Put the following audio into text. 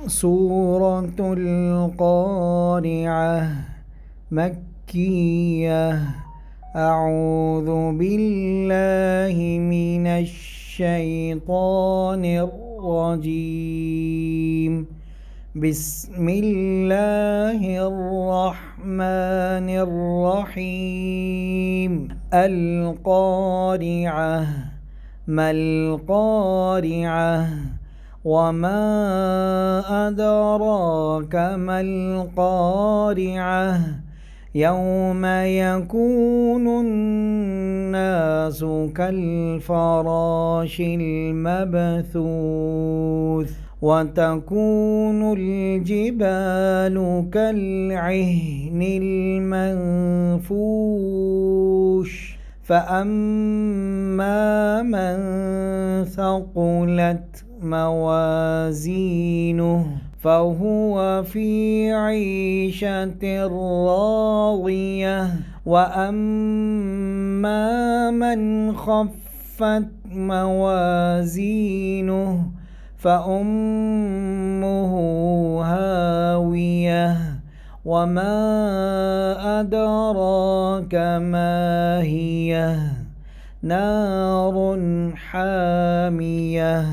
سورة القارعة مكية. أعوذ بالله من الشيطان الرجيم. بسم الله الرحمن الرحيم. القارعة. ما القارعة؟ وما أدراك ما القارعة؟ يوم يكون الناس كالفراش المبثوث وتكون الجبال كالعهن المنفوش. فأما من ثقلت موازينه فهو في عيشة راضية. وأما من خفت موازينه فأمه هاوية. وما أدراك ما هي؟ نار حامية.